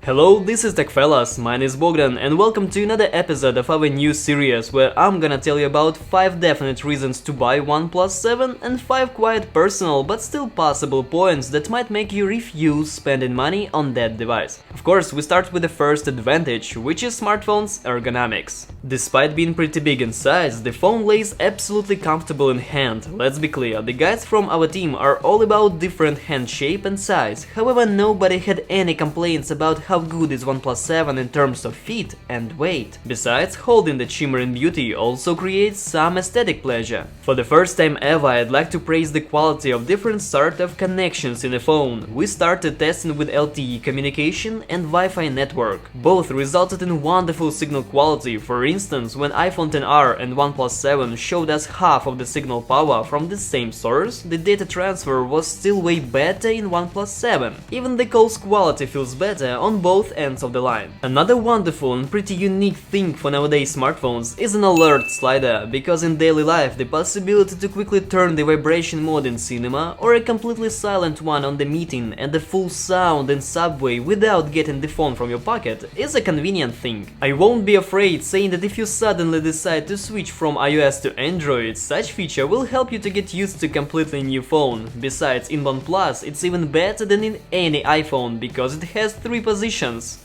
Hello, this is TechFellas, my name is Bogdan, and welcome to another episode of our new series where I'm gonna tell you about 5 definite reasons to buy OnePlus 7 and 5 quite personal but still possible points that might make you refuse spending money on that device. Of course, we start with the first advantage, which is smartphone's ergonomics. Despite being pretty big in size, the phone lays absolutely comfortable in hand. Let's be clear, the guys from our team are all about different hand shape and size, however nobody had any complaints about how good is OnePlus 7 in terms of fit and weight. Besides, holding the shimmering beauty also creates some aesthetic pleasure. For the first time ever, I'd like to praise the quality of different sort of connections in a phone. We started testing with LTE communication and Wi-Fi network. Both resulted in wonderful signal quality. For instance, when iPhone XR and OnePlus 7 showed us half of the signal power from the same source, the data transfer was still way better in OnePlus 7. Even the calls quality feels better on both ends of the line. Another wonderful and pretty unique thing for nowadays smartphones is an alert slider, because in daily life the possibility to quickly turn the vibration mode in cinema or a completely silent one on the meeting and the full sound in subway without getting the phone from your pocket is a convenient thing. I won't be afraid saying that if you suddenly decide to switch from iOS to Android, such feature will help you to get used to completely new phone. Besides, in OnePlus it's even better than in any iPhone because it has 3 positions.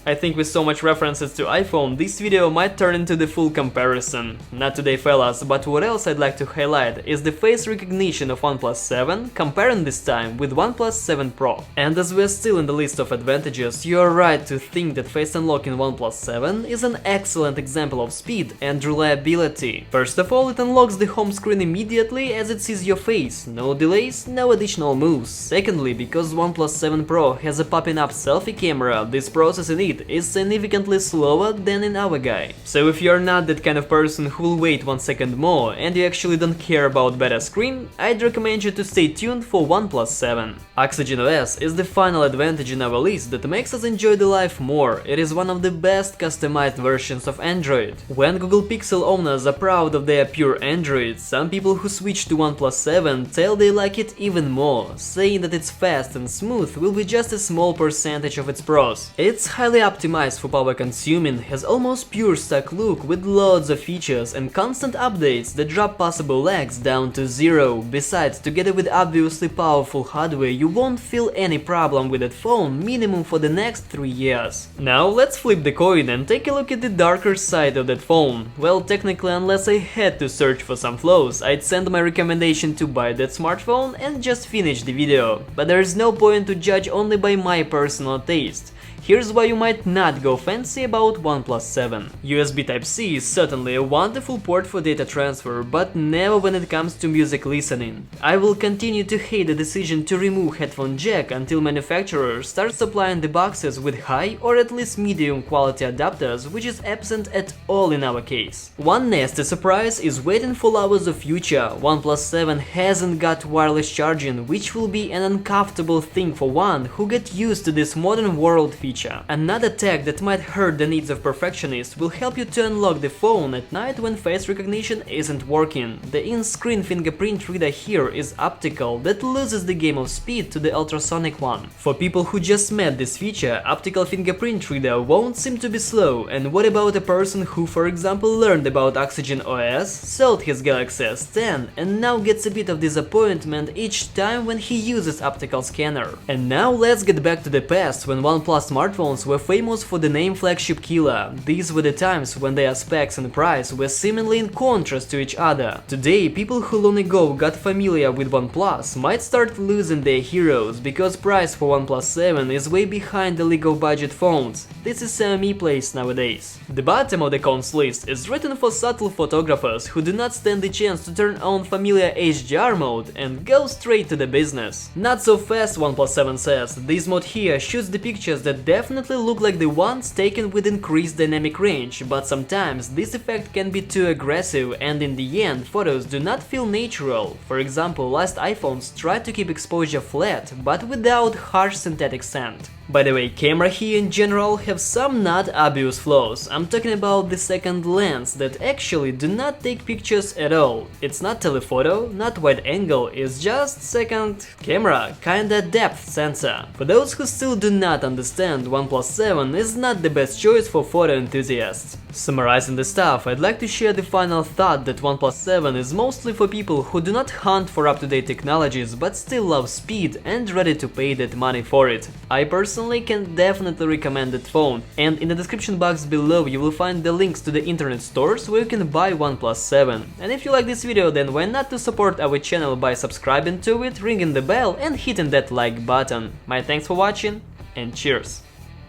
I think with so much references to iPhone, this video might turn into the full comparison. Not today, fellas, but what else I'd like to highlight is the face recognition of OnePlus 7, comparing this time with OnePlus 7 Pro. And as we're still in the list of advantages, you're right to think that face unlock in OnePlus 7 is an excellent example of speed and reliability. First of all, it unlocks the home screen immediately as it sees your face, no delays, no additional moves. Secondly, because OnePlus 7 Pro has a popping up selfie camera, this process in it is significantly slower than in our guy. So if you're not that kind of person who will wait 1 second more and you actually don't care about better screen, I'd recommend you to stay tuned for OnePlus 7. Oxygen OS is the final advantage in our list that makes us enjoy the life more. It is one of the best customized versions of Android. When Google Pixel owners are proud of their pure Android, some people who switch to OnePlus 7 tell they like it even more, saying that it's fast and smooth will be just a small percentage of its pros. It's highly optimized for power consuming, has almost pure stock look with loads of features and constant updates that drop possible lags down to 0. Besides, together with obviously powerful hardware, you won't feel any problem with that phone minimum for the next 3 years. Now let's flip the coin and take a look at the darker side of that phone. Well, technically, unless I had to search for some flaws, I'd send my recommendation to buy that smartphone and just finish the video. But there's no point to judge only by my personal taste. Here's why you might not go fancy about OnePlus 7. USB Type-C is certainly a wonderful port for data transfer, but never when it comes to music listening. I will continue to hate the decision to remove headphone jack until manufacturers start supplying the boxes with high or at least medium quality adapters, which is absent at all in our case. One nasty surprise is waiting for lovers of future. OnePlus 7 hasn't got wireless charging, which will be an uncomfortable thing for one who get used to this modern world feature. Another tech that might hurt the needs of perfectionists will help you to unlock the phone at night when face recognition isn't working. The in-screen fingerprint reader here is optical, that loses the game of speed to the ultrasonic one. For people who just met this feature, optical fingerprint reader won't seem to be slow. And what about a person who, for example, learned about Oxygen OS, sold his Galaxy S10 and now gets a bit of disappointment each time when he uses optical scanner? And now let's get back to the past when OnePlus smartphones were famous for the name flagship killer. These were the times when their specs and price were seemingly in contrast to each other. Today, people who long ago got familiar with OnePlus might start losing their heroes because price for OnePlus 7 is way behind the legal budget phones. This is Xiaomi place nowadays. The bottom of the cons list is written for subtle photographers who do not stand the chance to turn on familiar HDR mode and go straight to the business. Not so fast, OnePlus 7 says. This mode here shoots the pictures that definitely look like the ones taken with increased dynamic range, but sometimes this effect can be too aggressive and in the end photos do not feel natural. For example, last iPhones tried to keep exposure flat, but without harsh synthetic sand. By the way, camera here in general have some not obvious flaws. I'm talking about the second lens that actually do not take pictures at all. It's not telephoto, not wide angle, it's just second camera, kinda depth sensor. For those who still do not understand, OnePlus 7 is not the best choice for photo enthusiasts. Summarizing the stuff, I'd like to share the final thought that OnePlus 7 is mostly for people who do not hunt for up-to-date technologies but still love speed and ready to pay that money for it. I personally can definitely recommend that phone, and in the description box below you will find the links to the internet stores where you can buy OnePlus 7. And if you like this video, then why not to support our channel by subscribing to it, ringing the bell and hitting that like button. My thanks for watching, and cheers!